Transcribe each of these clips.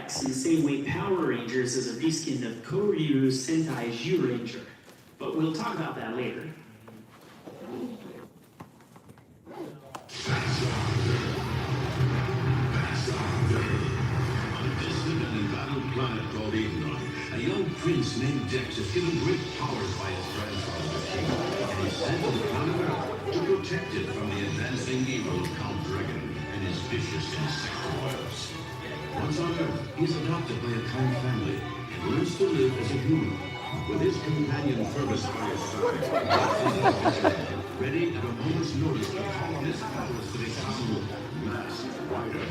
Rex in the same way Power Rangers is a reskin of Koryu Sentai Zyuranger. But we'll talk about that later. Planet called Eden, a young prince named Dex is given great powers by his grandfather, and he's sent to the planet Earth to protect it from the advancing evil of Count Dragon and his vicious insectoids. Once on Earth, he is adopted by a kind family and learns to live as a human, with his companion Phoebus by his side, ready at a moment's notice to call his powers to become Masked Rider.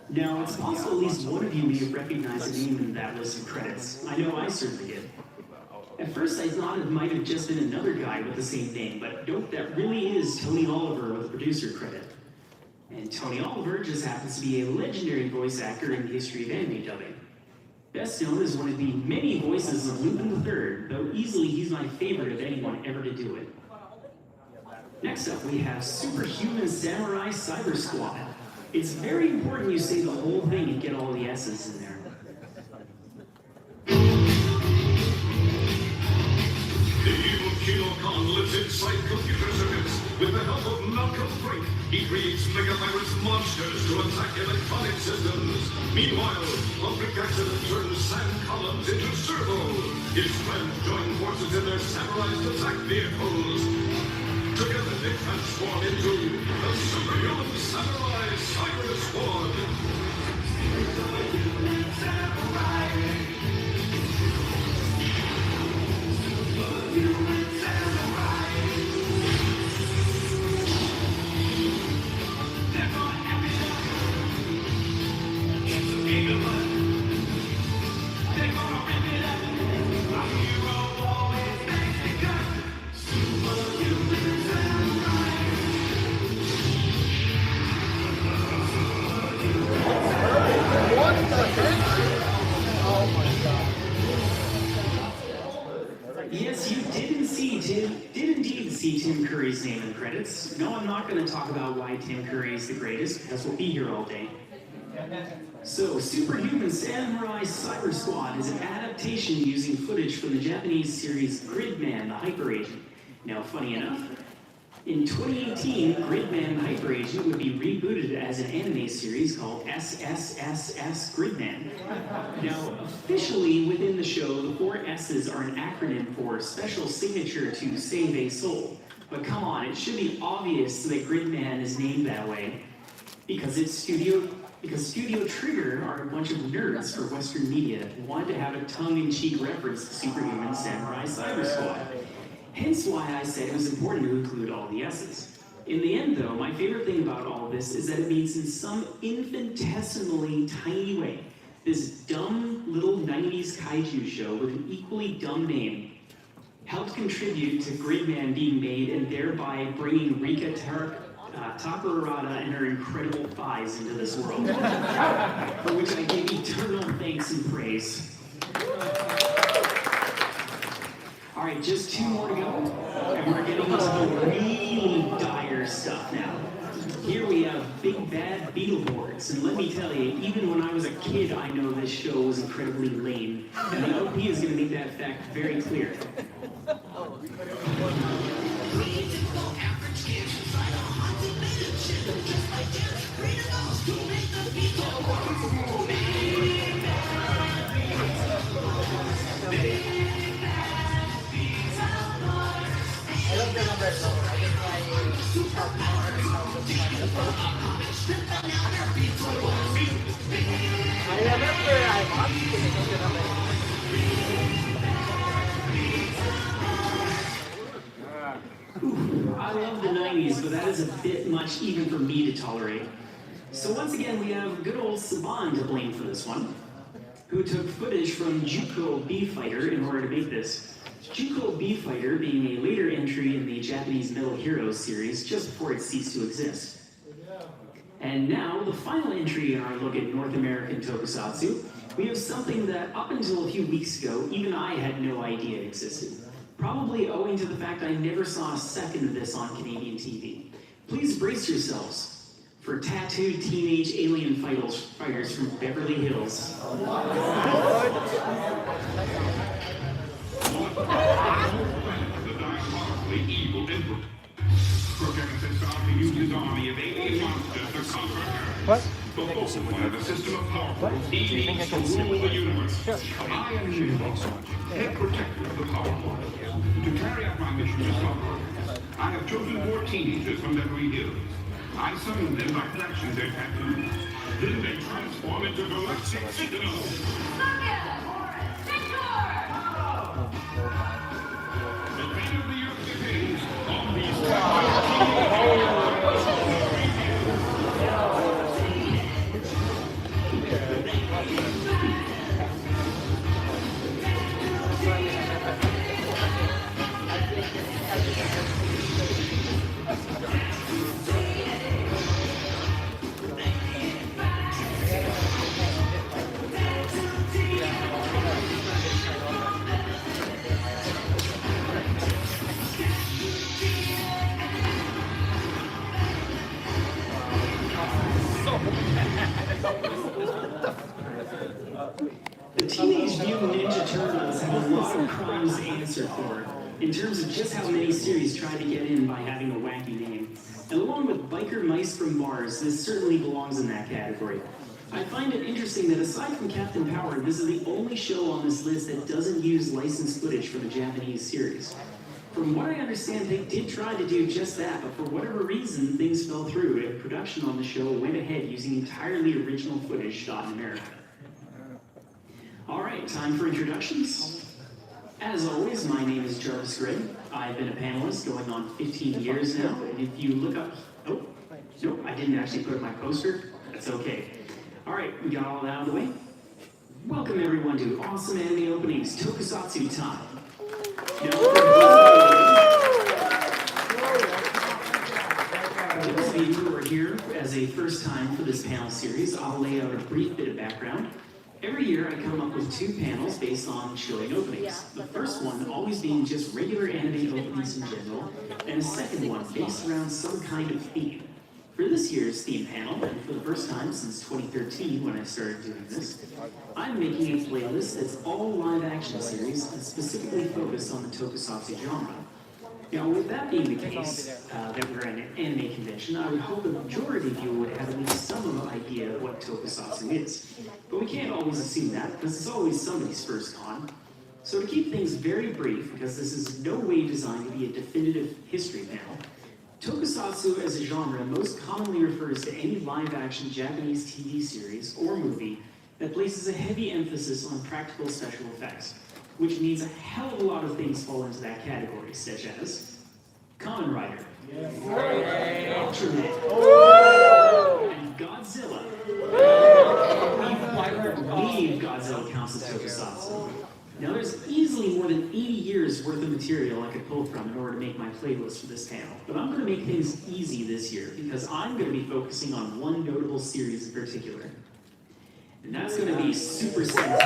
Now, it's possible at least one of you may have recognized the name in that list of credits. I know I certainly did. At first, I thought it might have just been another guy with the same name, but nope, that really is Tony Oliver with a producer credit. And Tony Oliver just happens to be a legendary voice actor in the history of anime dubbing. Best known as one of the many voices of Lupin III, though easily he's my favorite of anyone ever to do it. Next up, we have Superhuman Samurai Cyber Squad. It's very important you say the whole thing and get all the S's in there. The evil Kino Khan lives inside computer circuits. With the help of Malcolm Frank, he creates mega-virus monsters to attack electronic systems. Meanwhile, public accident turns Sam Collins into Servo. His friends join forces in their samurai attack vehicles. Together they transform into the Superhuman Samurai Cyber Squad. Superhuman Samurai. Superhuman Samurai. They're gonna have it up. It's a game of fun. They're gonna rip it up. Our hero always makes it good. Superhuman Samurai. What the heck? Oh my god. Yes, you did indeed see Tim Curry's name in the credits. No, I'm not going to talk about why Tim Curry is the greatest, because we'll be here all day. So, Superhuman Samurai Cyber Squad is an adaptation using footage from the Japanese series Gridman, the Hyper Agent. Now, funny enough, in 2018, Gridman Hyper Agent would be rebooted as an anime series called SSSS Gridman. Now, officially within the show, the 4 S's are an acronym for Special Signature to Save a Soul. But come on, it should be obvious that Gridman is named that way because Studio Trigger are a bunch of nerds for Western media who wanted to have a tongue-in-cheek reference to Superhuman Samurai Cyber Squad. Hence why I said it was important to include all the S's. In the end, though, my favorite thing about all of this is that it means in some infinitesimally tiny way, this dumb little 90s kaiju show with an equally dumb name helped contribute to Gridman being made and thereby bringing Rika Takarada and her incredible thighs into this world, for which I give eternal thanks and praise. All right, just 2 more to go, and we're getting into the really dire stuff now. Here we have Big Bad Beetleborgs, and let me tell you, even when I was a kid, I know this show was incredibly lame, and the OP is going to make that fact very clear. I love the number so I can try super powers. I remember I watched Ooh, I love the 90s, but that is a bit much even for me to tolerate. So once again, we have good old Saban to blame for this one. who took footage from Juko B Fighter in order to make this. Juko B Fighter being a later entry in the Japanese Metal Heroes series just before it ceased to exist. And now, the final entry in our look at North American Tokusatsu, we have something that up until a few weeks ago, even I had no idea existed. Probably owing to the fact I never saw a second of this on Canadian TV. Please brace yourselves for tattooed teenage alien fighters from Beverly Hills. The diabolically evil emperor projects himself to use his army of alien monsters to conquer Earth. What? The focal point of a system of powerful beings to rule the universe. I am Anirevo, head protector of the power portals. To carry out my mission to stop Earth, I have chosen 4 teenagers from Beverly Hills. I summon them by flashing their tattoos. Then they transform into galactic sentinels. The fate of the Earth depends on these The Teenage Mutant Ninja Turtles have a lot of crimes to answer for, in terms of just how many series try to get in by having a wacky name. And along with Biker Mice from Mars, this certainly belongs in that category. I find it interesting that aside from Captain Power, this is the only show on this list that doesn't use licensed footage from a Japanese series. From what I understand, they did try to do just that, but for whatever reason, things fell through, and production on the show went ahead using entirely original footage shot in America. Alright, time for introductions. As always, my name is Jarvis Gray. I've been a panelist going on 15 years now, and if you look up... Oh, nope, I didn't actually put up my poster. That's okay. Alright, we got all that out of the way. Welcome everyone to Awesome Anime Openings Tokusatsu Time. Those of you who are here as a first time for this panel series, I'll lay out a brief bit of background. Every year I come up with 2 panels based on showing openings. The first one always being just regular anime openings in general, and a second one based around some kind of theme. For this year's theme panel, and for the first time since 2013 when I started doing this, I'm making a playlist that's all live-action series and specifically focused on the Tokusatsu genre. Now, with that being the case, that we're at an anime convention, I would hope the majority of you would have at least some idea of what Tokusatsu is. But we can't always assume that, because it's always somebody's first con. So to keep things very brief, because this is no way designed to be a definitive history panel, Tokusatsu as a genre most commonly refers to any live-action Japanese TV series or movie that places a heavy emphasis on practical special effects, which means a hell of a lot of things fall into that category, such as Kamen Rider, Ultraman, and Godzilla. We believe Godzilla counts as Tokusatsu. Now there's easily more than 80 years worth of material I could pull from in order to make my playlist for this panel, but I'm going to make things easy this year because I'm going to be focusing on one notable series in particular. And that's going to be Super Sentai,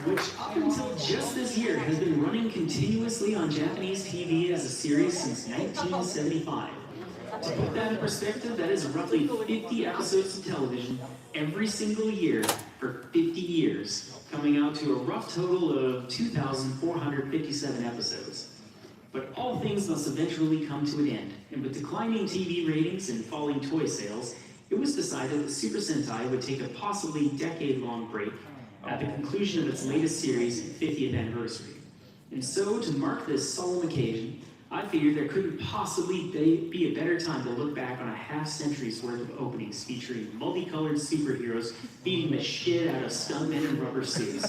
which up until just this year has been running continuously on Japanese TV as a series since 1975. To put that in perspective, that is roughly 50 episodes of television every single year for 50 years, coming out to a rough total of 2,457 episodes. But all things must eventually come to an end, and with declining TV ratings and falling toy sales, it was decided that Super Sentai would take a possibly decade-long break at the conclusion of its latest series' 50th anniversary. And so, to mark this solemn occasion, I figured there couldn't possibly be a better time to look back on a half-century's worth of openings featuring multicolored superheroes beating the shit out of stuntmen in rubber suits.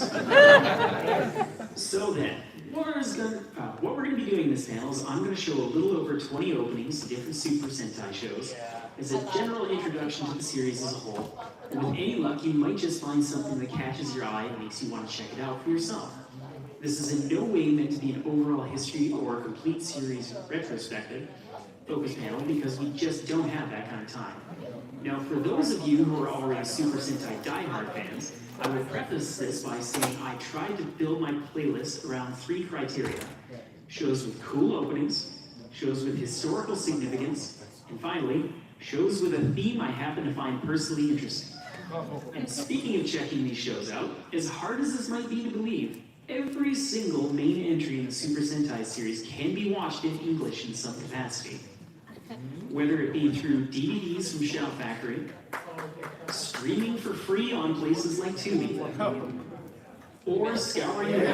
So then, What we're going to be doing in this panel is I'm going to show a little over 20 openings to different Super Sentai shows as a general introduction to the series as a whole. And with any luck, you might just find something that catches your eye and makes you want to check it out for yourself. This is in no way meant to be an overall history or a complete series retrospective focus panel because we just don't have that kind of time. Now, for those of you who are already Super Sentai diehard fans, I would preface this by saying I tried to build my playlist around 3 criteria. Shows with cool openings, shows with historical significance, and finally, shows with a theme I happen to find personally interesting. And speaking of checking these shows out, as hard as this might be to believe, every single main entry in the Super Sentai series can be watched in English in some capacity. Whether it be through DVDs from Shout Factory, streaming for free on places like Tubi, or scouring the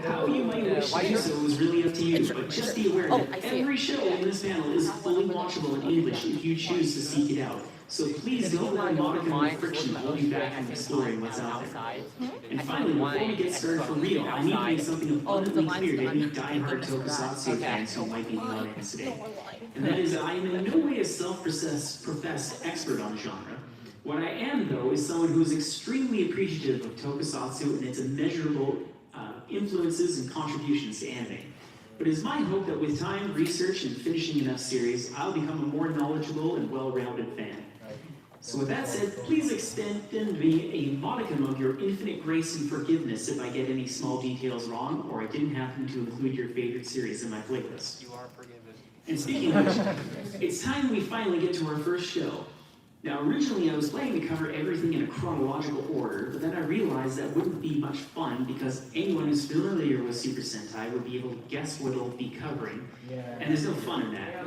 How you might wish to do so is really up to you, but just be aware that every show in this panel is fully watchable in English if you choose to seek it out. So please don't let a modicum of friction hold you back from exploring what's out there. And finally, before we get started for real, I need to make something abundantly clear to any diehard Tokusatsu fans who might be in the audience today. And that is that I am in no way a self-professed expert on the genre. What I am, though, is someone who is extremely appreciative of Tokusatsu and its immeasurable influences and contributions to anime. But it is my hope that with time, research, and finishing enough series, I'll become a more knowledgeable and well-rounded fan. So with that said, please extend to me a modicum of your infinite grace and forgiveness if I get any small details wrong, or I didn't happen to include your favorite series in my playlist. You are forgiven. And speaking of which, it's time we finally get to our first show. Now, originally I was planning to cover everything in a chronological order, but then I realized that wouldn't be much fun because anyone who's familiar with Super Sentai would be able to guess what it'll be covering, and there's no fun in that.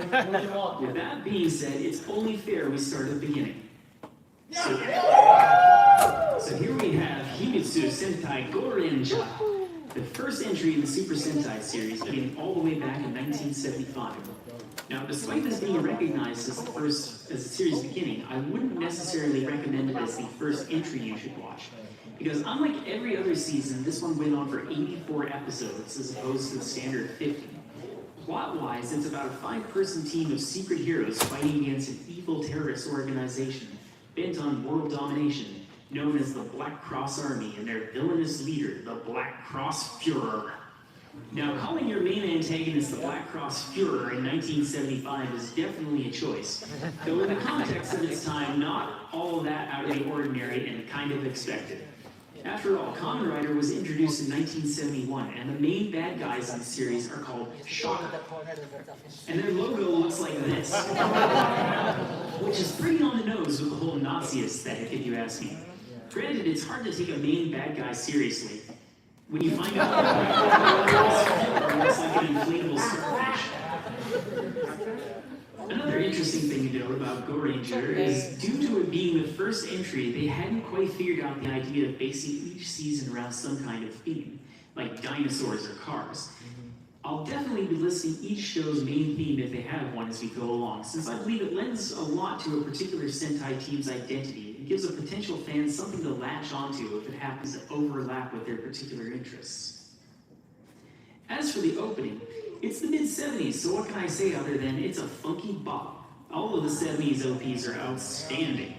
With that being said, it's only fair we start at the beginning. So here we have Himitsu Sentai Gorenja, the first entry in the Super Sentai series beginning all the way back in 1975. Now, despite this being recognized as the series beginning, I wouldn't necessarily recommend it as the first entry you should watch. Because unlike every other season, this one went on for 84 episodes as opposed to the standard 50. Plot-wise, it's about a 5-person team of secret heroes fighting against an evil terrorist organization bent on world domination, known as the Black Cross Army and their villainous leader, the Black Cross Führer. Now, calling your main antagonist the Black Cross Führer in 1975 is definitely a choice, though in the context of its time, not all that out of the ordinary and kind of expected. After all, Kamen Rider was introduced in 1971, and the main bad guys in the series are called Shaka, and their logo looks like this, which is pretty on the nose with the whole Nazi aesthetic, if you ask me. Granted, it's hard to take a main bad guy seriously when you find out that looks like an inflatable starfish. Another interesting thing to note about Go Ranger is, due to it being the first entry, they hadn't quite figured out the idea of basing each season around some kind of theme, like dinosaurs or cars. I'll definitely be listing each show's main theme if they have one as we go along, since I believe it lends a lot to a particular Sentai team's identity and gives a potential fan something to latch onto if it happens to overlap with their particular interests. As for the opening, it's the mid-70s, so what can I say other than it's a funky bop. All of the 70s OPs are outstanding.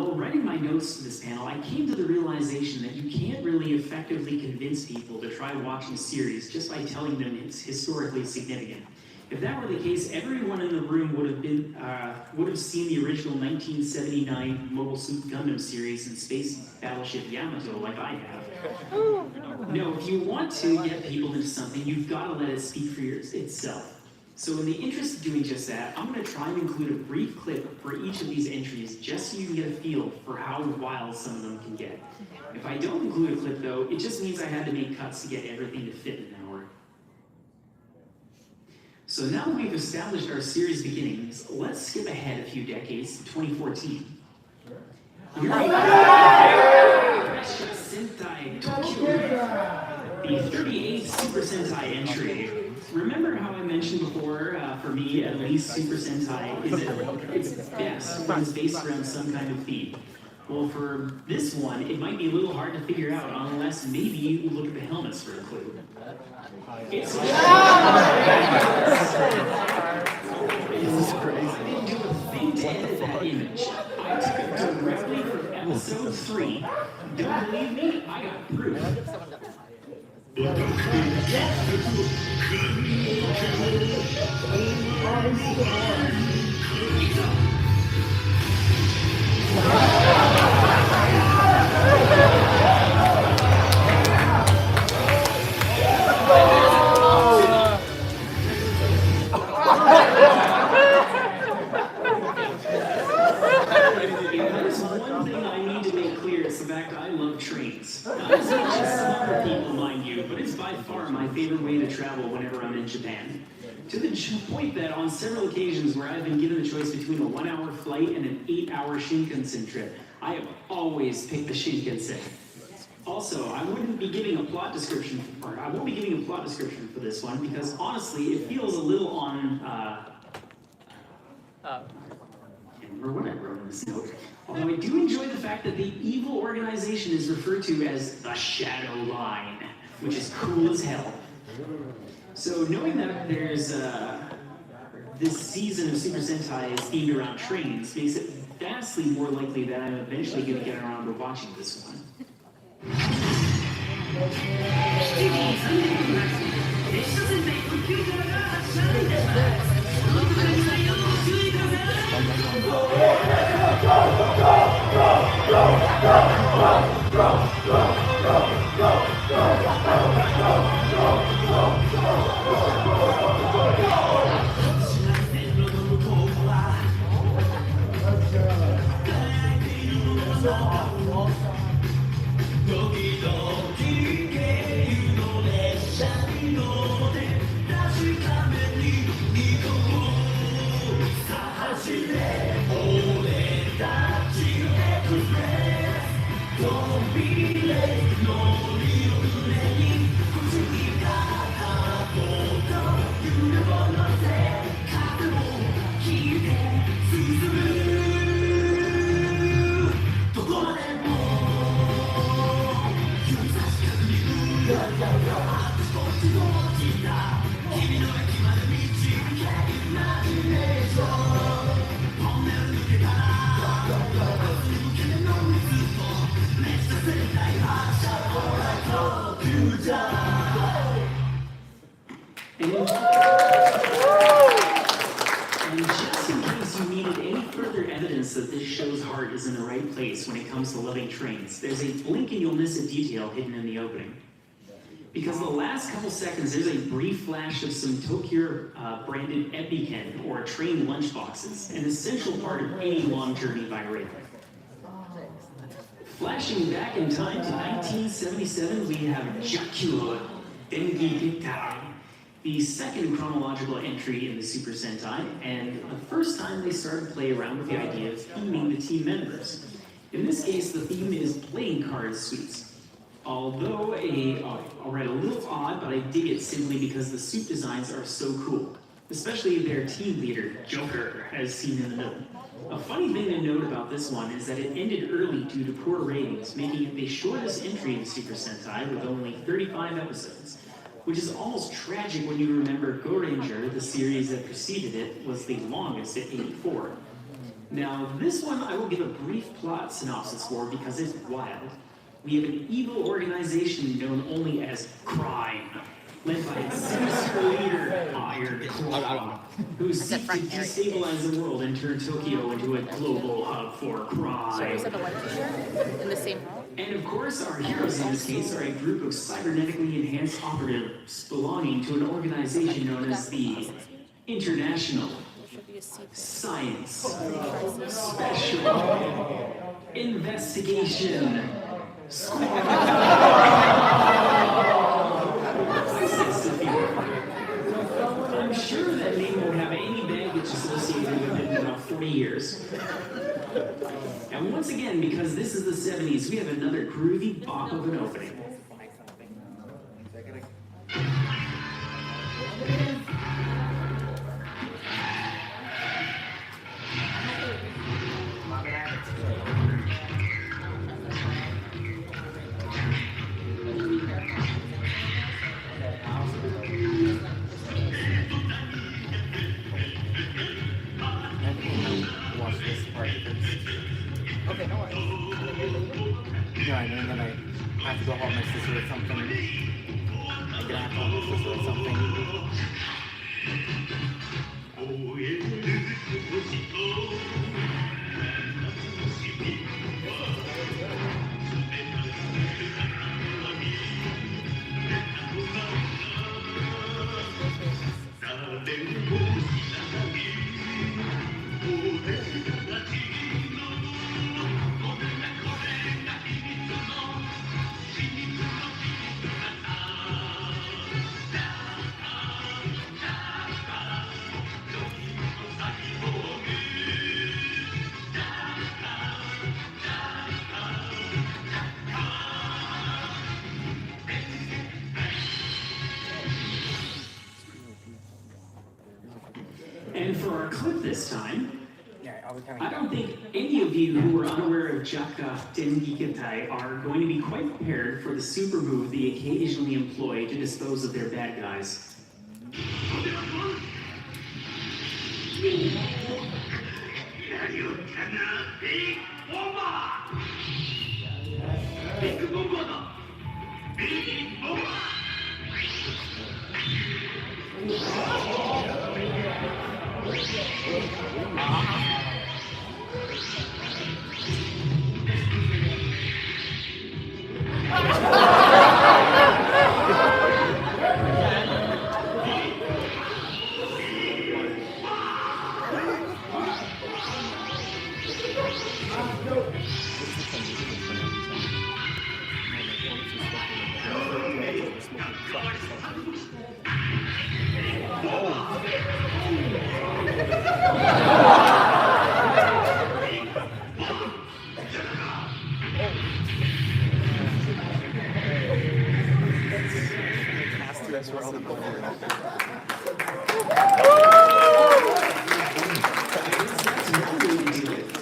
while writing my notes to this panel, I came to the realization that you can't really effectively convince people to try watching a series just by telling them it's historically significant. If that were the case, everyone in the room would have seen the original 1979 Mobile Suit Gundam series and Space Battleship Yamato like I have. No, if you want to get people into something, you've got to let it speak for itself. So in the interest of doing just that, I'm going to try and include a brief clip for each of these entries just so you can get a feel for how wild some of them can get. If I don't include a clip though, it just means I had to make cuts to get everything to fit in an hour. So now that we've established our series beginnings, let's skip ahead a few decades to 2014. Here we go. Sentai Tokyo, the 38th Super Sentai entry. Remember how I mentioned before, for me at least, Super Sentai is at its best when it's based around some kind of theme. Well, for this one, it might be a little hard to figure out unless maybe you look at the helmets for a clue. It's this is crazy. I didn't do a thing to edit that image. I took it directly from episode 3. Don't believe me? I got proof. There's one thing I need to make clear, it's the fact I love trains. Not as much as some other people, mind you, but it's by far my favorite way to travel whenever I'm in Japan. To the point that on several occasions where I've been given the choice between a 1-hour flight and an 8-hour Shinkansen trip, I have always picked the Shinkansen. Also, I won't be giving a plot description for this one because honestly, it feels a little on, I can't remember what I wrote in this note. Although I do enjoy the fact that the evil organization is referred to as the Shadow Line, which is cool as hell. So knowing that there's this season of Super Sentai is themed around trains makes it vastly more likely that I'm eventually going to get around to watching this one. And just in case you needed any further evidence that this show's heart is in the right place when it comes to loving trains, there's a blink and you'll miss a detail hidden in the opening. Because the last couple seconds, there's a brief flash of some Tokyo branded Epiken, or train lunchboxes, an essential part of any long journey by rail. Flashing back in time to 1977, we have Jakkyou Dengi Gitai, the second chronological entry in the Super Sentai, and the first time they started to play around with the idea of theming the team members. In this case, the theme is playing card suits. Although a little odd, but I dig it simply because the suit designs are so cool. Especially their team leader, Joker, as seen in the middle. A funny thing to note about this one is that it ended early due to poor ratings, making it the shortest entry in Super Sentai with only 35 episodes. Which is almost tragic when you remember Go Ranger, the series that preceded it, was the longest at 84. Now, this one I will give a brief plot synopsis for because it's wild. We have an evil organization known only as Crime, led by its sinister leader, Iron Claw, who seeks to destabilize the world and turn Tokyo into a global hub for crime. So is that the one t-shirt in the same row? And of course, our heroes in this case are a group of cybernetically enhanced operatives belonging to an organization known as the International Science Special Investigation Squad. I'm sure that name won't have any baggage associated with it in about 40 years. And once again, because this is the 70s, we have another groovy bop of an opening. Okay, no worries. Yeah, and then I have to go help my sister with something. I'm gonna have to help my sister with something. And for our clip this time, Yeah, I'll be coming I down. don't think any of you who are unaware of Jaka Dengikitai are going to be quite prepared for the super move they occasionally employ to dispose of their bad guys. That's where all the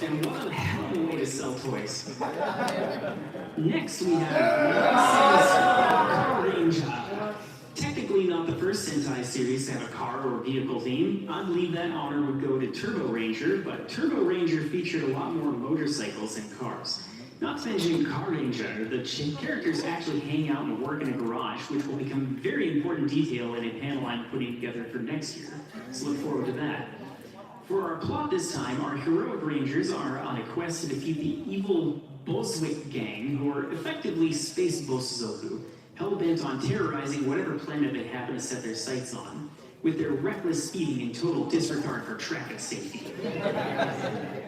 And what a hell of a way to sell toys. Next we have Car Ranger. Technically not the first Sentai series to have a car or vehicle theme. I believe that honor would go to Turbo Ranger, but Turbo Ranger featured a lot more motorcycles than cars. Not to mention Car Ranger, the characters actually hang out and work in a garage, which will become a very important detail in a panel I'm putting together for next year. So look forward to that. For our plot this time, our heroic rangers are on a quest to defeat the evil Boswick gang, who are effectively space Bosozoku, hell-bent on terrorizing whatever planet they happen to set their sights on, with their reckless speeding and total disregard for traffic safety.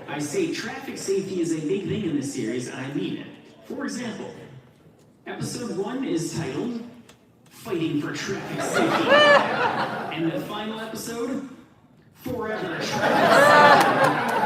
I say traffic safety is a big thing in this series, and I mean it. For example, episode 1 is titled Fighting for Traffic Safety. And the final episode, Forever Traffic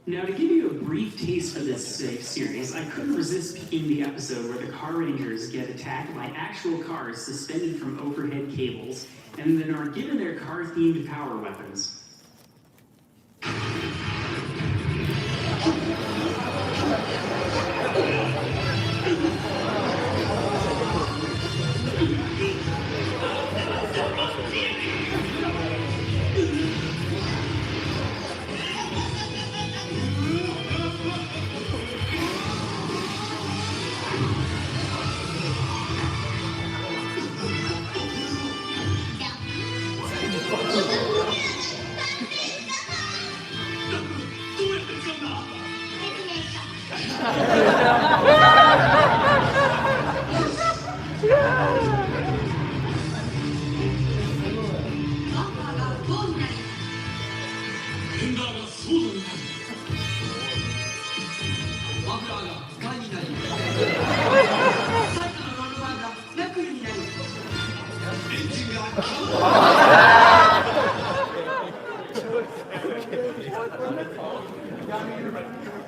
Now, to give you a brief taste for this series, I couldn't resist picking the episode where the Car Rangers get attacked by actual cars suspended from overhead cables, and then are given their car-themed power weapons.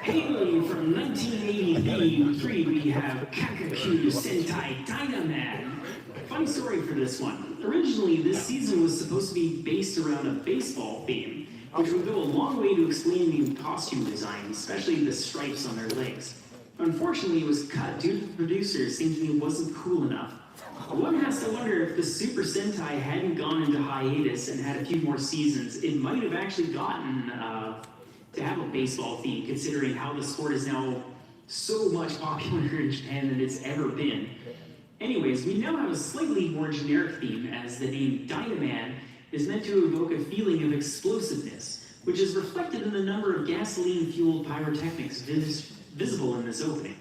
Hailing from 1983, we have Kakaku Sentai Dynaman. Funny story for this one. Originally, this season was supposed to be based around a baseball theme, which would go a long way to explaining the costume design, especially the stripes on their legs. Unfortunately, it was cut due to the producers thinking it wasn't cool enough. One has to wonder if the Super Sentai hadn't gone into hiatus and had a few more seasons, it might have actually gotten to have a baseball theme, considering how the sport is now so much popular in Japan than it's ever been. Anyways, we now have a slightly more generic theme, as the name Dynaman is meant to evoke a feeling of explosiveness, which is reflected in the number of gasoline-fueled pyrotechnics visible in this opening.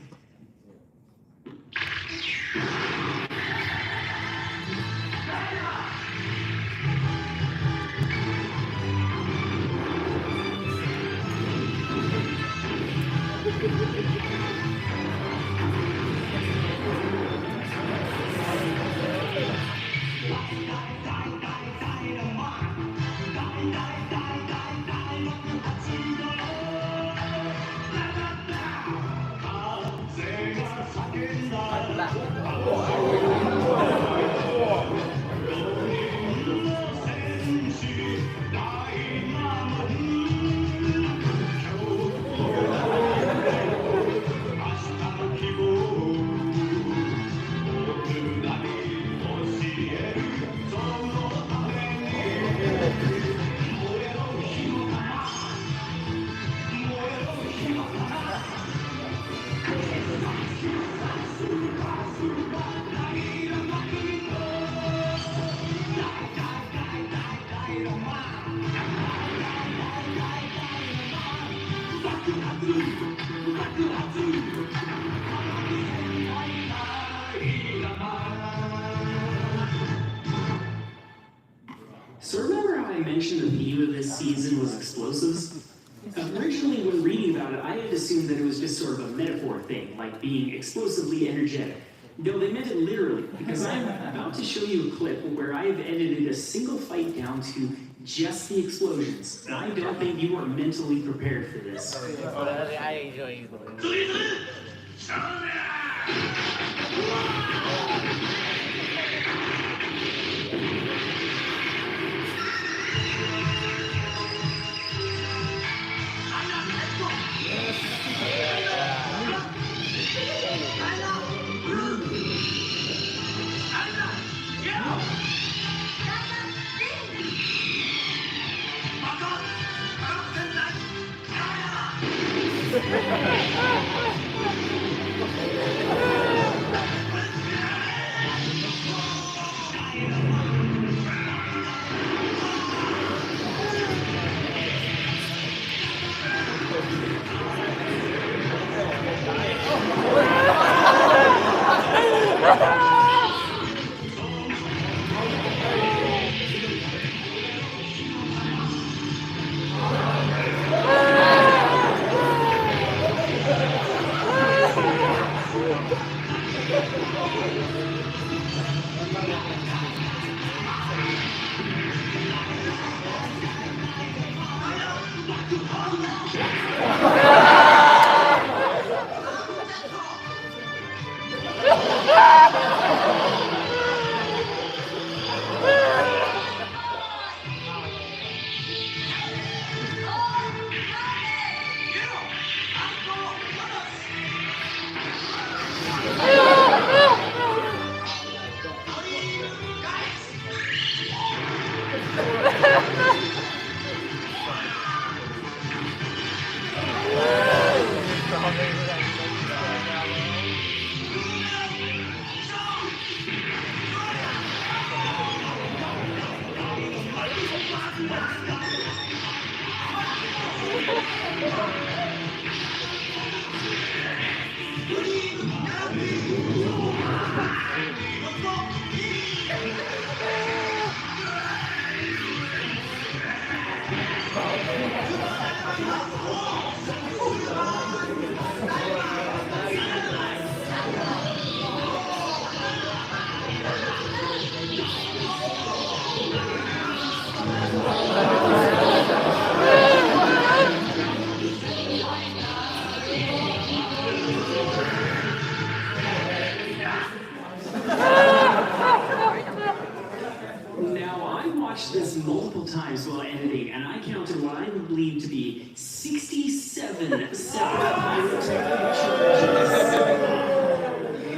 So remember how I mentioned the theme of this season was explosives? Originally, when reading about it, I had assumed that it was just sort of a metaphor thing, like being explosively energetic. No, they meant it literally, because I'm about to show you a clip where I have edited a single fight down to just the explosions. And I don't think you are mentally prepared for this. I enjoy it. This multiple times while editing, and I counted what I would believe to be 67 separate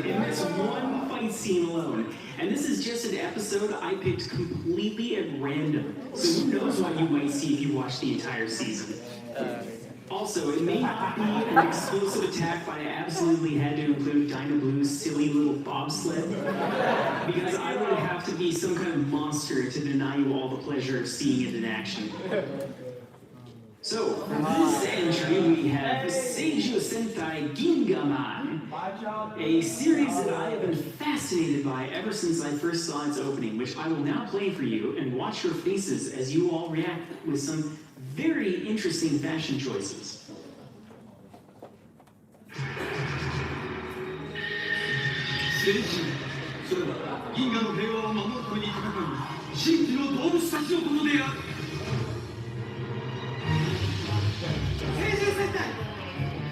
in this one fight scene alone. And this is just an episode I picked completely at random, so who knows what you might see if you watch the entire season. Also, it may not be an explosive attack, but I absolutely had to include Dyna Blue's silly little bobsled, because I would have to be some kind of monster to deny you all the pleasure of seeing it in action. So, for this entry, we have Seiju Sentai Gingaman, a series that I have been fascinated by ever since I first saw its opening, which I will now play for you and watch your faces as you all react with some very interesting fashion choices. 戦士、それは銀河の平和を守るために戦う神秘の動物たちのことである。聖獣戦隊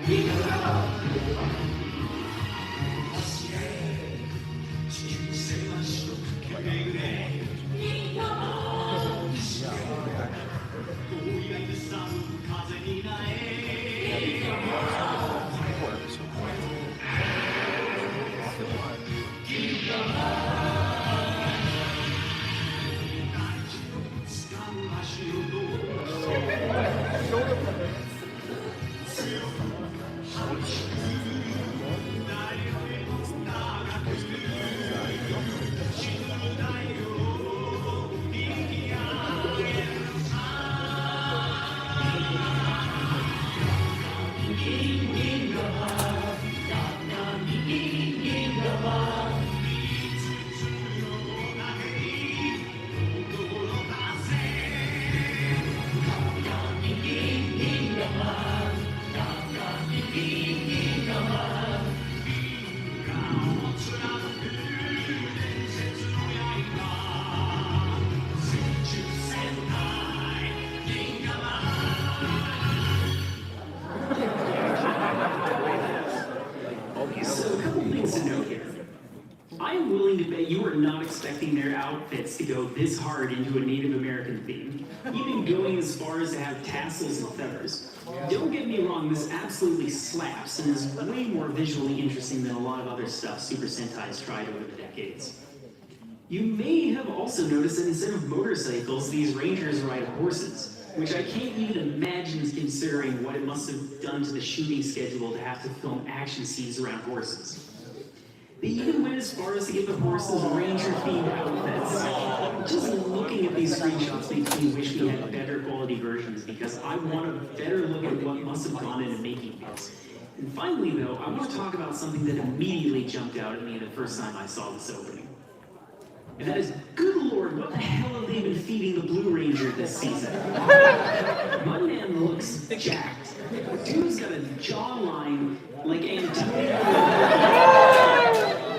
銀河ブラボー。Expecting their outfits to go this hard into a Native American theme, even going as far as to have tassels and feathers. Don't get me wrong, this absolutely slaps and is way more visually interesting than a lot of other stuff Super Sentai's tried over the decades. You may have also noticed that instead of motorcycles, these rangers ride horses, which I can't even imagine considering what it must have done to the shooting schedule to have to film action scenes around horses. They even went as far as to give the horses ranger-themed outfits. Just looking at these screenshots makes me wish we had better quality versions, because I want a better look at what must have gone into making this. And finally, though, I want to talk about something that immediately jumped out at me the first time I saw this opening. And that is, good lord, what the hell have they been feeding the Blue Ranger this season? My man looks jacked. Dude's got a jawline like Antonio.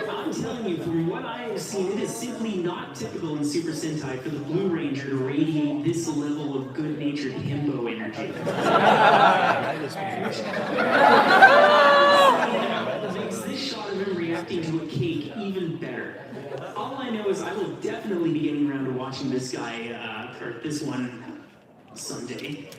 I'm telling you, from what I have seen, it is simply not typical in Super Sentai for the Blue Ranger to radiate this level of good-natured himbo energy. That makes this shot of him reacting to a cake even better. All I know is I will definitely be getting around to watching this guy, or this one, someday.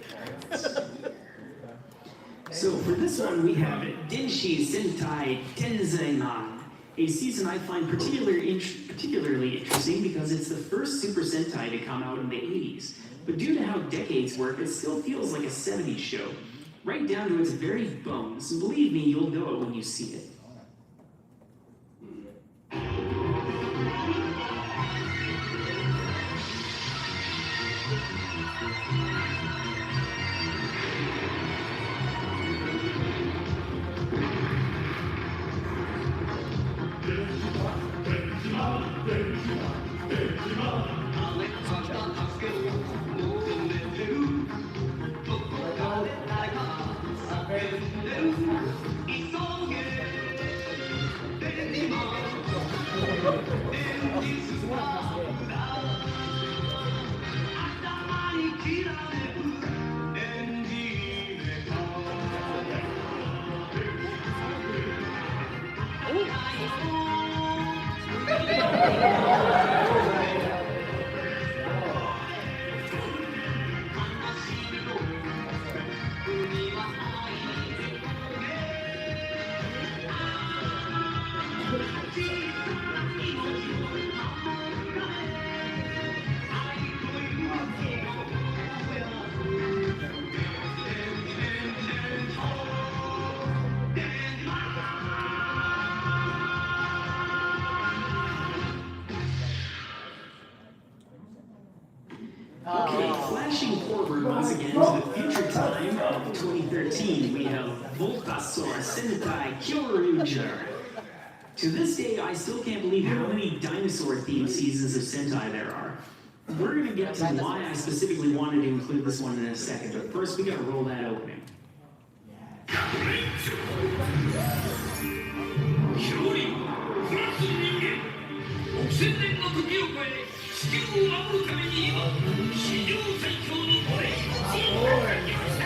So for this one, we have Denshi Sentai Tenzaiman, a season I find particularly interesting because it's the first Super Sentai to come out in the 80s. But due to how decades work, it still feels like a 70s show, right down to its very bones. And believe me, you'll know it when you see it. Okay, flashing forward once again to the future time of 2013, we have Voltasaur Sentai Kyoryuger. To this day, I still can't believe how many dinosaur-themed seasons of Sentai there are. We're going to get to why I specifically wanted to include this one in a second, but first we got to roll that opening. 6000年の時を超え地球を守るために今史上最強のボレーをかけました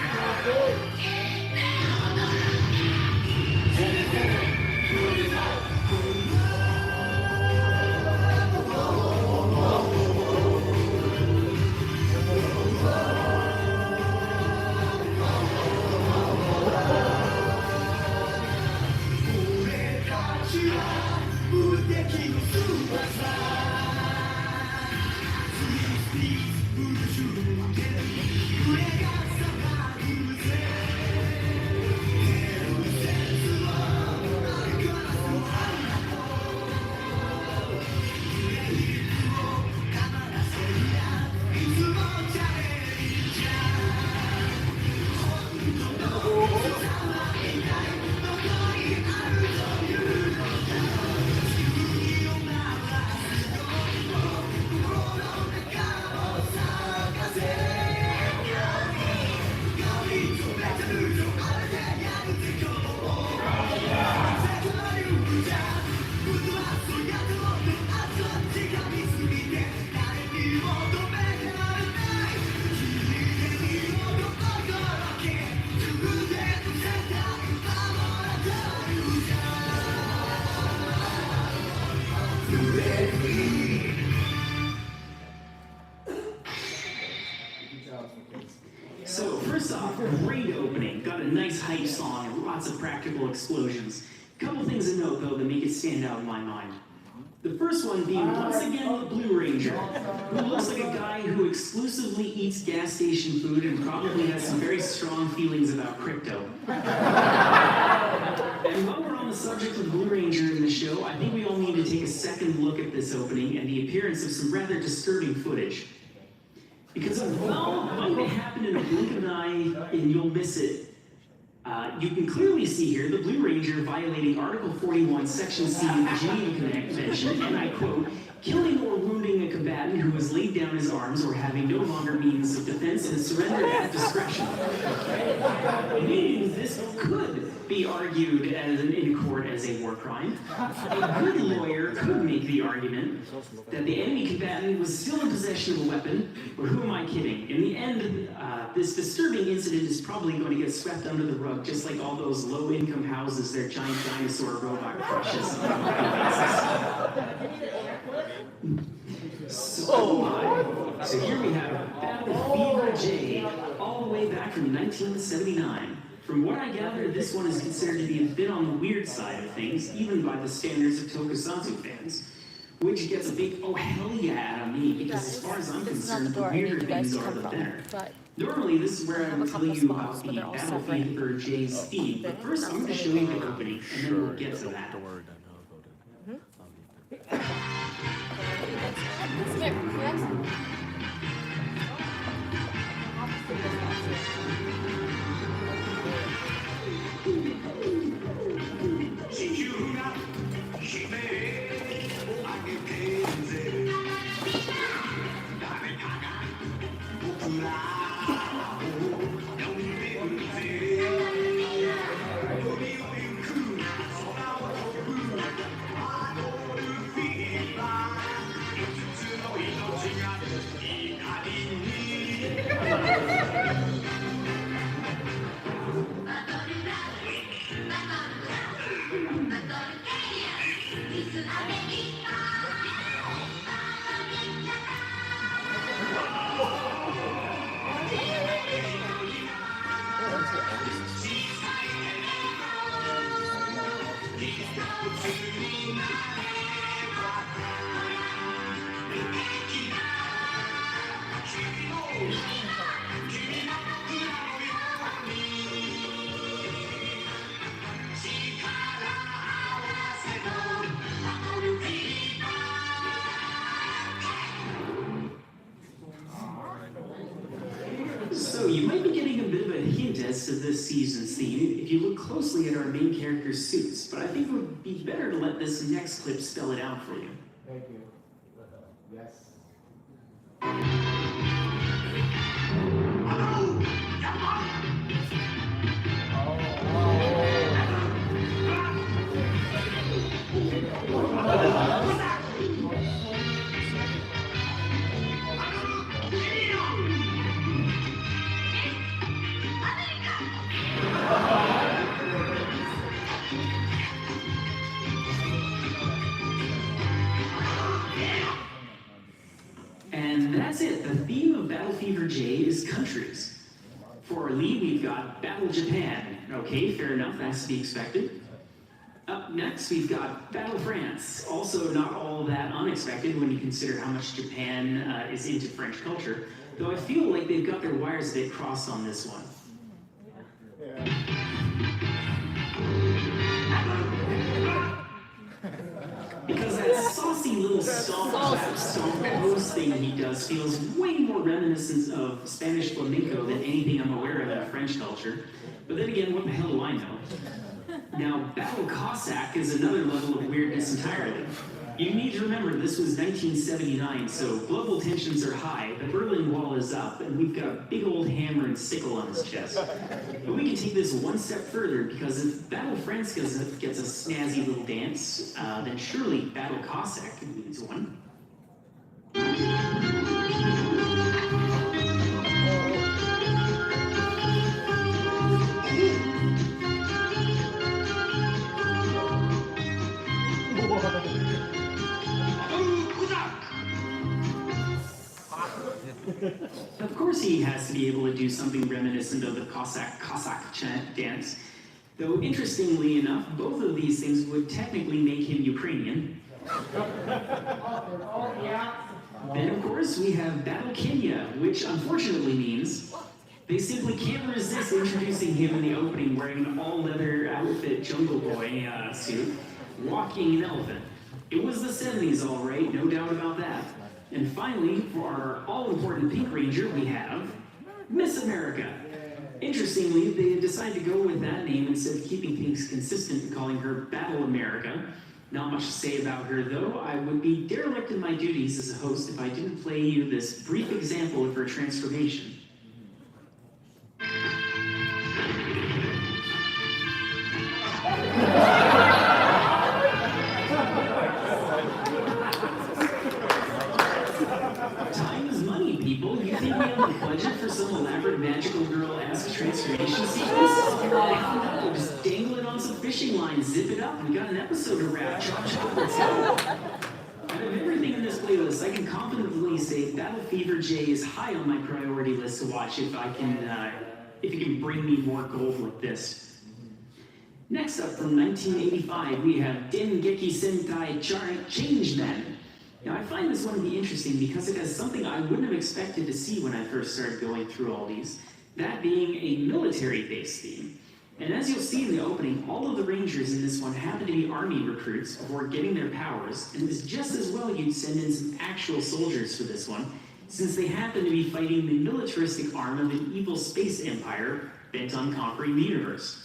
So, first off, great opening. Got a nice hype song and lots of practical explosions. Couple things to note, though, that make it stand out in my mind. The first one being, once again, the Blue Ranger, who looks like a guy who exclusively eats gas station food and probably has some very strong feelings about crypto. And while we're on the subject of Blue Ranger in the show, I think we all need to take a second look at this opening and the appearance of some rather disturbing footage. Because although it might happen in a blink of an eye and you'll miss it, you can clearly see here the Blue Ranger violating Article 41, Section C of the Geneva Convention, and I quote, killing or wounding a combatant who has laid down his arms or having no longer means of defense and surrendered at discretion. Meaning this could be argued in court as a war crime. A good lawyer could make the argument that the enemy combatant was still in possession of a weapon, but who am I kidding? In the end, this disturbing incident is probably going to get swept under the rug, just like all those low-income houses their giant dinosaur robot crushes. So here we have Battle Fever J, all the way back from 1979. From what I gather, this one is considered to be a bit on the weird side of things, even by the standards of Tokusatsu fans. Which gets a big oh hell yeah out of me, because as far as I'm concerned, the weirder things are the better. Normally, this is where I would tell you about the Battle Fever J's theme, but first I'm going to show you the opening, and then we'll get to that. you might be getting a bit of a hint as to this season's theme if you look closely at our main character's suits, but I think it would be better to let this next clip spell it out for you. Thank you. Yes. And that's it. The theme of Battle Fever J is countries. For our lead, we've got Battle Japan. Okay, fair enough, that's to be expected. Up next, we've got Battle France. Also not all that unexpected when you consider how much Japan is into French culture, though I feel like they've got their wires a bit crossed on this one. Because that saucy little stomp pose thing he does feels way more reminiscent of Spanish flamenco than anything I'm aware of in French culture. But then again, what the hell do I know? Now, Battle Cossack is another level of weirdness entirely. You need to remember this was 1979, so global tensions are high, the Berlin Wall is up, and we've got a big old hammer and sickle on his chest. But we can take this one step further, because if Battle France gets a snazzy little dance, then surely Battle Cossack needs one. Of course he has to be able to do something reminiscent of the Cossack dance. Though interestingly enough, both of these things would technically make him Ukrainian. Then of course we have Battle Kenya, which unfortunately means they simply can't resist introducing him in the opening wearing an all-leather outfit Jungle Boy suit, walking an elephant. It was the 70s, all right, no doubt about that. And finally, for our all-important Pink Ranger, we have Miss America. Interestingly, they decided to go with that name instead of keeping things consistent and calling her Battle America. Not much to say about her, though. I would be derelict in my duties as a host if I didn't play you this brief example of her transformation. Time is money, people. You think we have a budget for some elaborate magical girl-esque transformation sequence? No, just dangle it on some fishing lines, zip it up, we got an episode to wrap. Chop, chop, let's go. Out of everything in this playlist, I can confidently say Battle Fever J is high on my priority list to watch if it can bring me more gold like this. Next up, from 1985, we have Dengeki Sentai Changeman. Now, I find this one to be interesting because it has something I wouldn't have expected to see when I first started going through all these, that being a military-based theme. And as you'll see in the opening, all of the Rangers in this one happen to be army recruits before getting their powers, and it was just as well you'd send in some actual soldiers for this one, since they happen to be fighting the militaristic arm of an evil space empire bent on conquering the universe.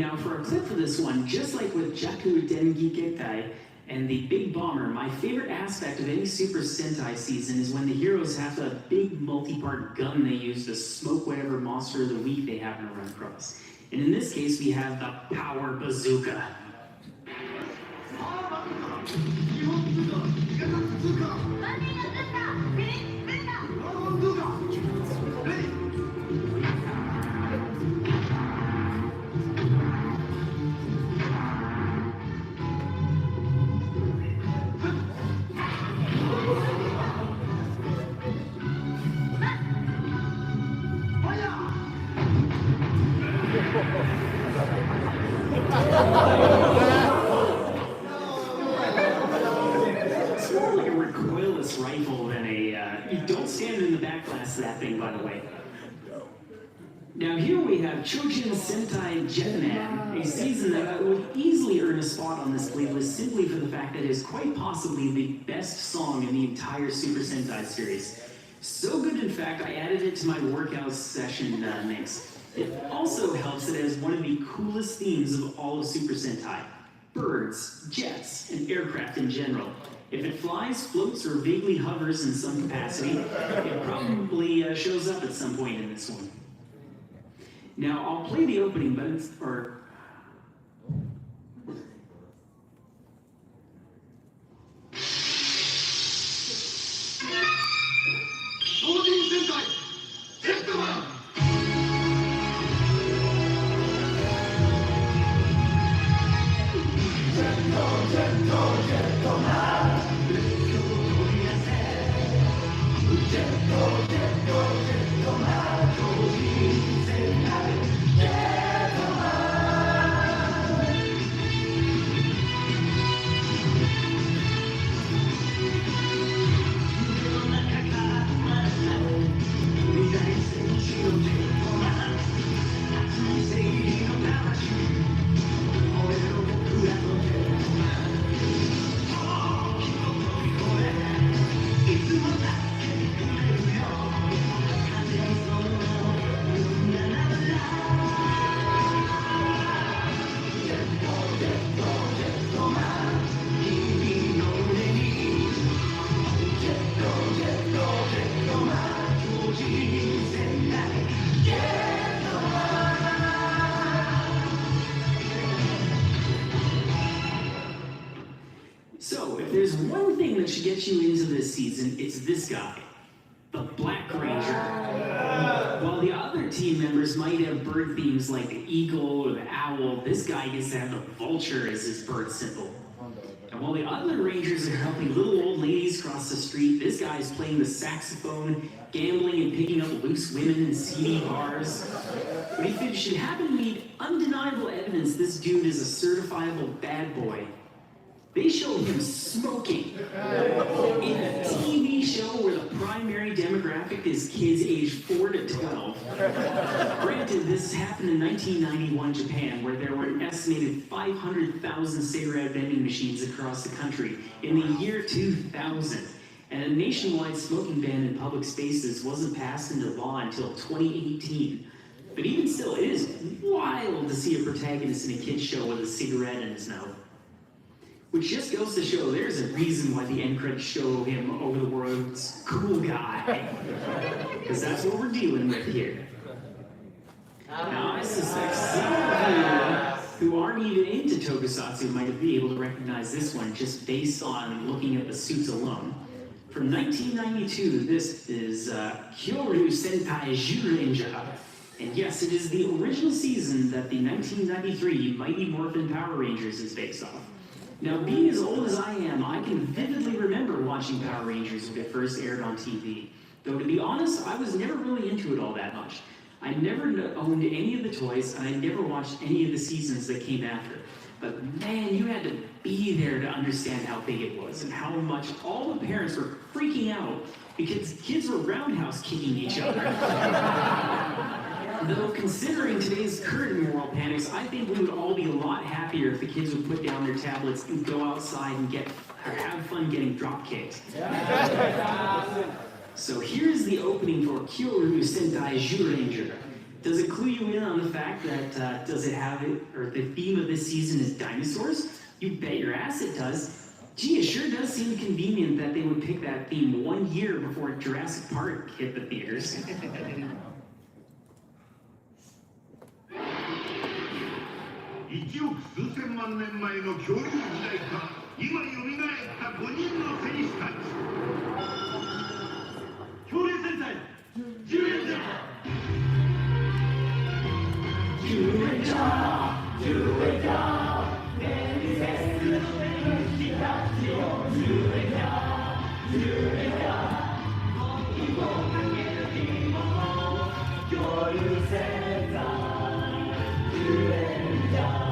Now for our clip for this one, just like with Jaku Dengi Gekai and the Big Bomber, my favorite aspect of any Super Sentai season is when the heroes have a big multi-part gun they use to smoke whatever monster of the week they happen to run across. And in this case, we have the Power Bazooka. It's more like a recoilless rifle than a... you don't stand in the back glass of that thing, by the way. Now here we have Chojin Sentai Jetman, a season that would easily earn a spot on this playlist simply for the fact that it is quite possibly the best song in the entire Super Sentai series. So good, in fact, I added it to my workout session mix. It also helps that it has one of the coolest themes of all of Super Sentai. Birds, jets, and aircraft in general. If it flies, floats, or vaguely hovers in some capacity, it probably shows up at some point in this one. Now, I'll play the opening, but it's... So, if there's one thing that should get you into this season, it's this guy, the Black Ranger. While the other team members might have bird themes like the eagle or the owl, this guy gets to have the vulture as his bird symbol. And while the other Rangers are helping little old ladies cross the street, this guy is playing the saxophone, gambling and picking up loose women in seedy bars. But if you should happen to need undeniable evidence this dude is a certifiable bad boy, they showed him smoking in a TV show where the primary demographic is kids aged 4 to 12. Granted, this happened in 1991 Japan, where there were an estimated 500,000 cigarette vending machines across the country in the year 2000. And a nationwide smoking ban in public spaces wasn't passed into law until 2018. But even still, it is wild to see a protagonist in a kid's show with a cigarette in his mouth. Which just goes to show there's a reason why the end credits show him over the world's cool guy. Because that's what we're dealing with here. Now, I suspect some of you who aren't even into Tokusatsu might be able to recognize this one just based on looking at the suits alone. From 1992, this is Kyoru Sentai Zyuranger. And yes, it is the original season that the 1993 Mighty Morphin Power Rangers is based off. Now, being as old as I am, I can vividly remember watching Power Rangers when it first aired on TV. Though, to be honest, I was never really into it all that much. I never owned any of the toys, and I never watched any of the seasons that came after. But man, you had to be there to understand how big it was, and how much all the parents were freaking out because kids were roundhouse kicking each other. Though, considering today's current moral panics, I think we would all be a lot happier if the kids would put down their tablets and go outside and have fun getting drop kicked. So here's the opening for Kyoru Sentai Zyuranger. Does it clue you in on the fact that, does it have it, or the theme of this season is dinosaurs? You bet your ass it does. Gee, it sure does seem convenient that they would pick that theme 1 year before Jurassic Park hit the theaters. 1億数千万年前の恐竜時代か今よみがえった5人の戦士たち恐竜戦隊ジュレンジャージュレンジャージュレンジャー伝説の戦士たちをジュレンジャージュレンジャー時をかける日も恐竜戦隊ジュレンジャー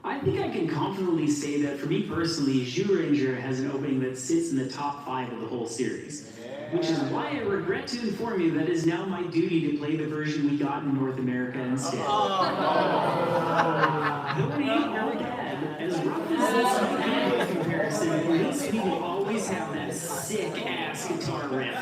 I think I can confidently say that for me personally, Zyuranger has an opening that sits in the top 5 of the whole series. Which is why I regret to inform you that it is now my duty to play the version we got in North America instead. Though it ain't really bad, as rough as this might be in comparison, at least we will always have that sick-ass guitar riff.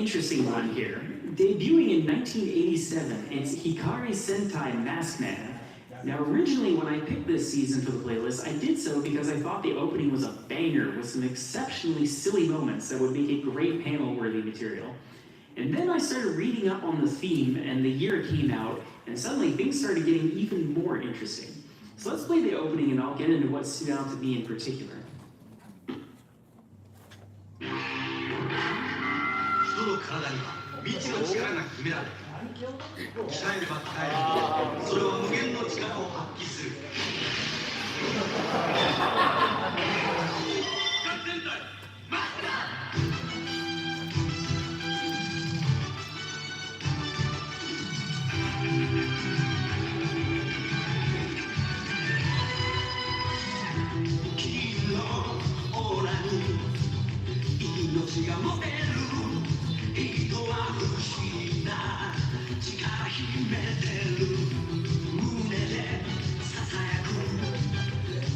Interesting one here. Debuting in 1987, it's Hikari Sentai Mask Man. Now originally when I picked this season for the playlist, I did so because I thought the opening was a banger with some exceptionally silly moments that would make it great panel-worthy material. And then I started reading up on the theme and the year it came out, and suddenly things started getting even more interesting. So let's play the opening and I'll get into what stood out to me in particular. 人の体には未知の力が秘められている。鍛えれば鍛えるほどそれは無限の力を発揮する。完全体マスター。君のオーラに命が持てる。人は不思議な力秘めてる。胸でささやく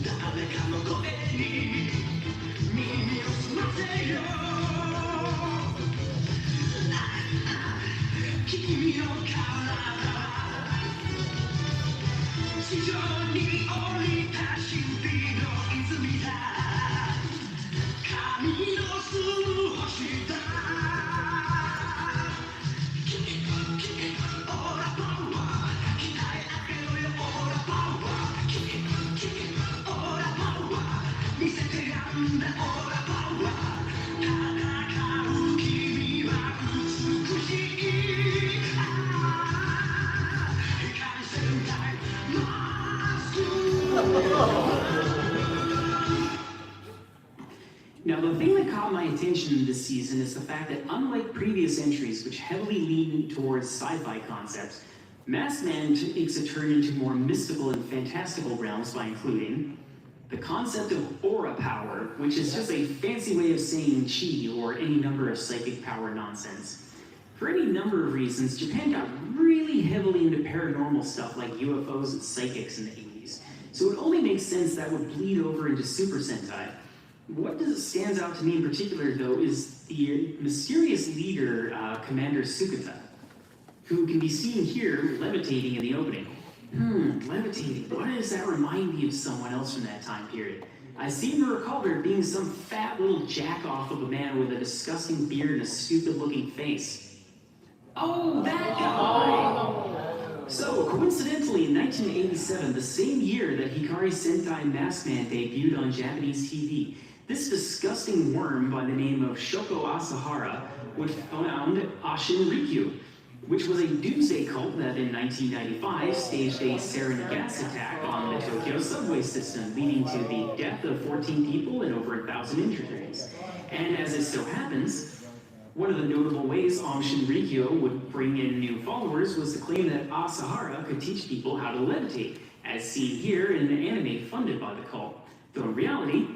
誰かの声に耳を澄ませよ。君の体地上に降りた神秘の泉だ。神の住む星だ。Now, the thing that caught my attention this season is the fact that unlike previous entries, which heavily lean towards sci-fi concepts, Masked Man takes a turn into more mystical and fantastical realms by including the concept of aura power, which is just a fancy way of saying chi or any number of psychic power nonsense. For any number of reasons, Japan got really heavily into paranormal stuff like UFOs and psychics in the 80s, so it only makes sense that would bleed over into Super Sentai. What stands out to me in particular, though, is the mysterious leader, Commander Sukata, who can be seen here levitating in the opening. Levitating. Why does that remind me of someone else from that time period? I seem to recall there being some fat little jack-off of a man with a disgusting beard and a stupid-looking face. Oh, that guy! So, coincidentally, in 1987, the same year that Hikari Sentai Masked Man debuted on Japanese TV, this disgusting worm by the name of Shoko Asahara would found Ashin Rikyu, which was a doomsday cult that in 1995 staged a sarin gas attack on the Tokyo subway system, leading to the death of 14 people and over 1,000 injuries. And as it so happens, one of the notable ways Aum Shinrikyo would bring in new followers was the claim that Asahara could teach people how to levitate, as seen here in an anime funded by the cult. Though in reality,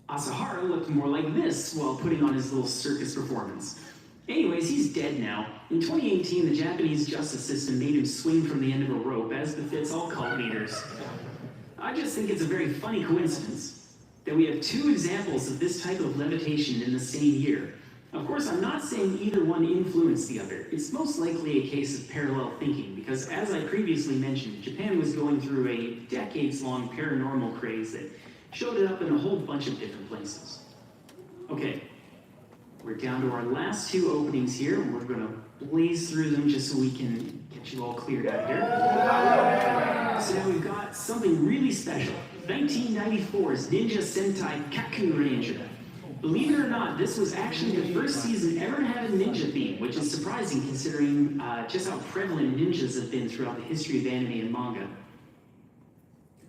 Asahara looked more like this while putting on his little circus performance. Anyways, he's dead now. In 2018, the Japanese justice system made him swing from the end of a rope, as befits all cult leaders. I just think it's a very funny coincidence that we have two examples of this type of levitation in the same year. Of course, I'm not saying either one influenced the other. It's most likely a case of parallel thinking, because as I previously mentioned, Japan was going through a decades-long paranormal craze that showed it up in a whole bunch of different places. Okay. We're down to our last two openings here, and we're going to blaze through them just so we can get you all cleared out here. So now we've got something really special. 1994's Ninja Sentai Kaku Ranger. Believe it or not, this was actually the first season ever to have a ninja theme, which is surprising considering just how prevalent ninjas have been throughout the history of anime and manga.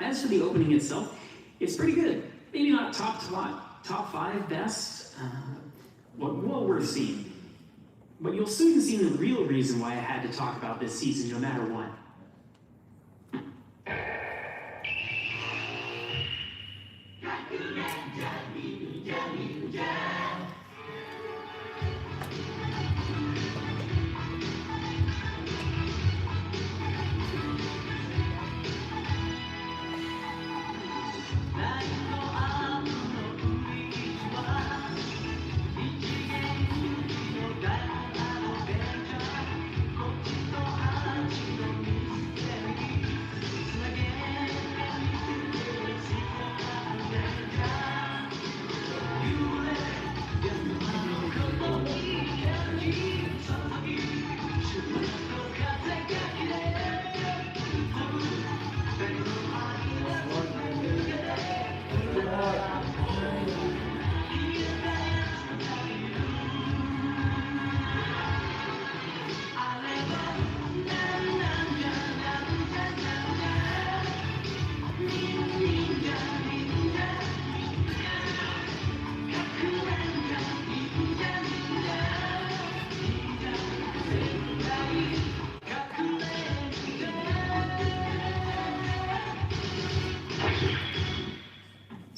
As for the opening itself, it's pretty good. Maybe not top 5 best, well worth seeing. But you'll soon see the real reason why I had to talk about this season no matter what.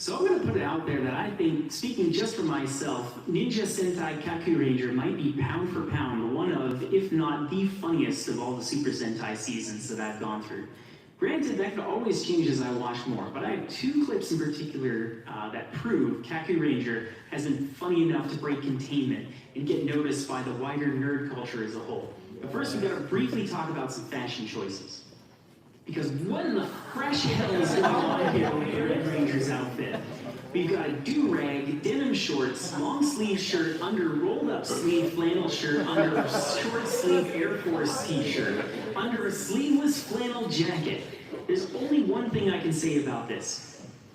So I'm going to put it out there that I think, speaking just for myself, Ninja Sentai Kaku Ranger might be pound for pound one of, if not the funniest of all the Super Sentai seasons that I've gone through. Granted, that could always change as I watch more, but I have two clips in particular that prove Kaku Ranger has been funny enough to break containment and get noticed by the wider nerd culture as a whole. But first, we've got to briefly talk about some fashion choices. Because what in the fresh hell is going on here with the Red Ranger's outfit? We've got a do-rag, denim shorts, long sleeve shirt under rolled up sleeve flannel shirt, under a short sleeve Air Force t-shirt, under a sleeveless flannel jacket. There's only one thing I can say about this.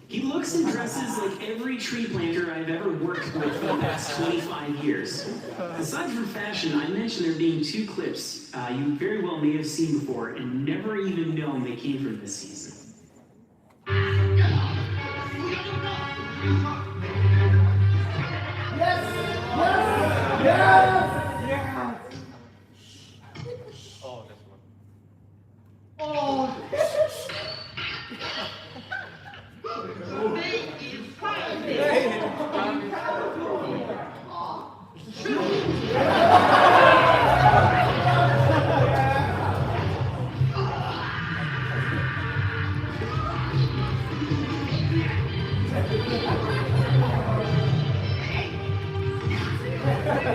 He looks and dresses like every tree planter I've ever worked with for the past 25 years. Aside from fashion, I mentioned there being two clips you very well may have seen before and never even known they came from this season. For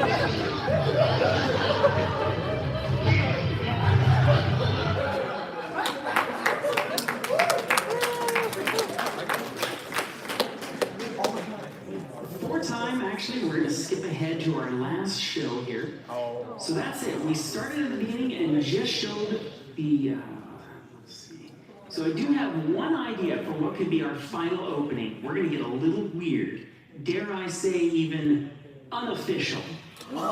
time, actually, we're going to skip ahead to our last show here. So that's it. We started at the beginning and just showed the, let's see. So I do have one idea for what could be our final opening. We're going to get a little weird. Dare I say even unofficial. For those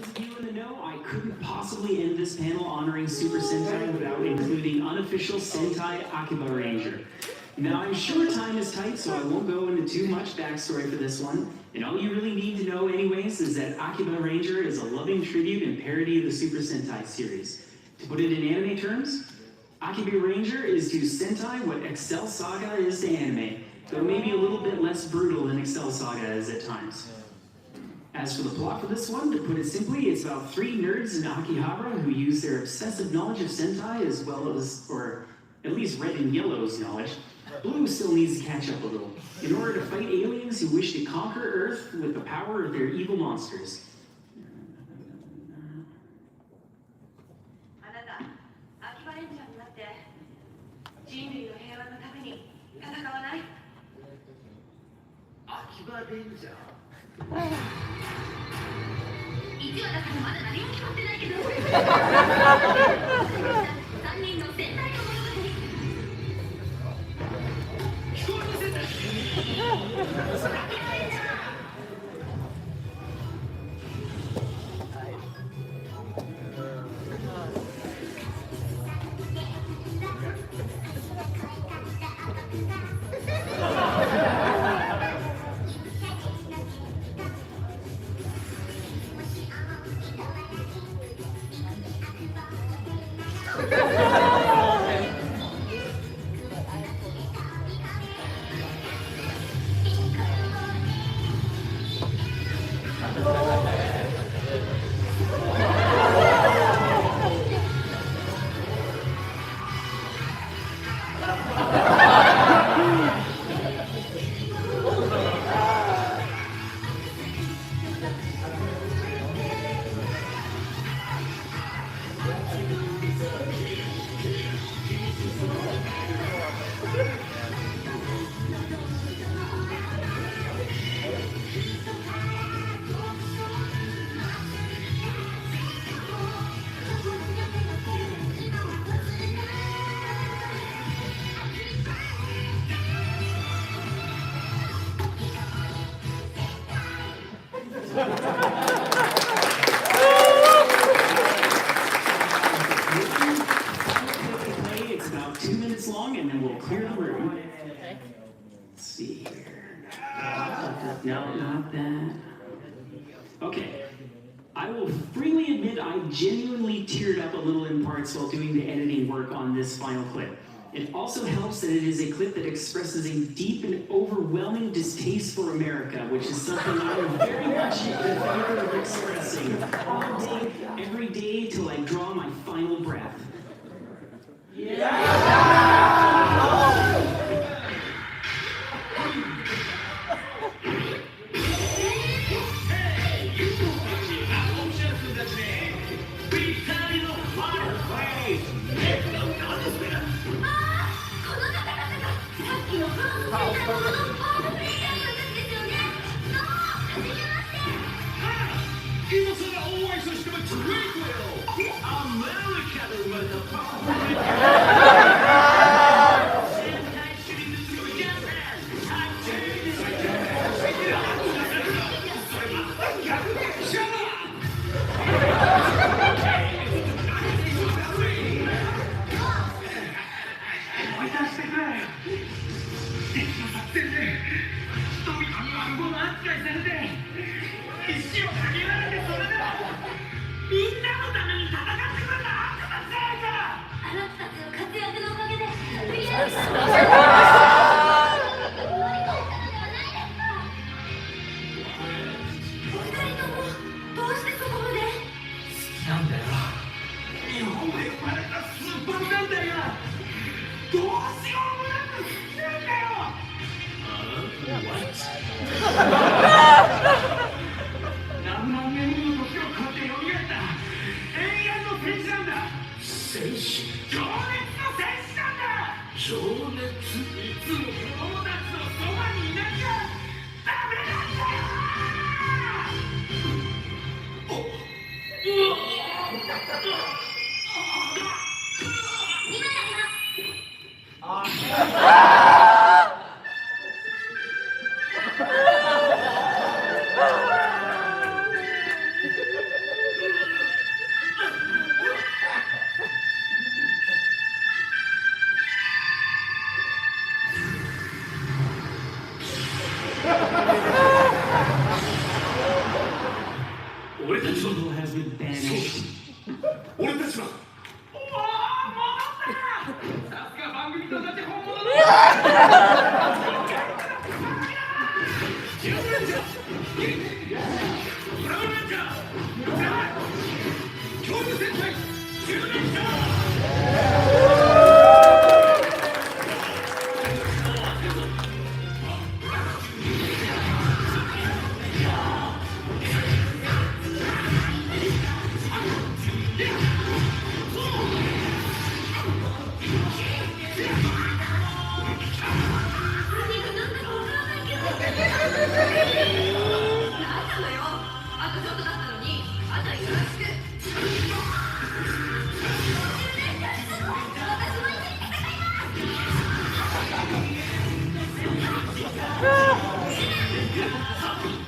of you in the know, I couldn't possibly end this panel honoring Super Sentai without including unofficial Sentai Akiba Ranger. Now, I'm sure time is tight, so I won't go into too much backstory for this one. And all you really need to know anyways is that Akiba Ranger is a loving tribute and parody of the Super Sentai series. To put it in anime terms, Akiba Ranger is to Sentai what Excel Saga is to anime, though maybe a little bit less brutal than Excel Saga is at times. As for the plot for this one, to put it simply, it's about 3 nerds in Akihabara who use their obsessive knowledge of Sentai as well as, or at least Red and Yellow's knowledge. Blue still needs to catch up a little, in order to fight aliens who wish to conquer Earth with the power of their evil monsters. あなた、秋葉レンジャーになって人類の平和のために戦わない？秋葉レンジャー1話だからまだ何も決まってないけど3人の戦隊の物語聞こえませんでしたIt's about 2 minutes long, and then we'll clear the room. Let's see here. No, not that. Okay. I will freely admit I genuinely teared up a little in parts while doing the editing work on this final clip. It also helps that it is a clip that expresses a deep and overwhelming distaste for America, which is something I am very much in favor of expressing all day, every day, till I draw my final breath. 何万年もの時を超えて蘇った永遠の戦士なんだ。戦士、情熱の戦士なんだ。情熱、いつも子供たちのそばにいなきゃダメなんだよ。俺たちは Evil has been banished. 俺たちはさすが番組と同じ本物だ。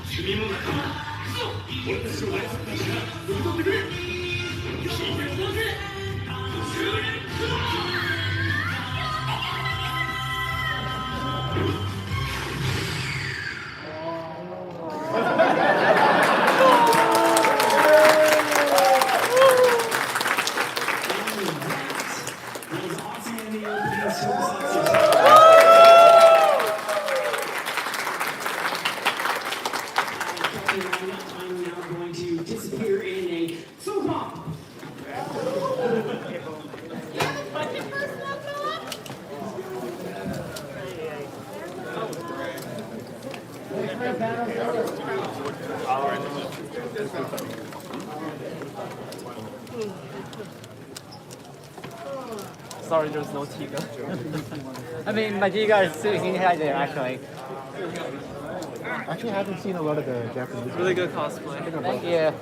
君も仲間だ。俺たちの大作たちが受け取ってくれ。聞いておけ。That was awesome AnimeOpenings Tokusatsu. I'm now going to disappear in a soap opera. Sorry, there's no Tiga. I mean, my Tiga is sitting right there, actually. Actually, I haven't seen a lot of the Japanese. Really good cosplay. Thank you.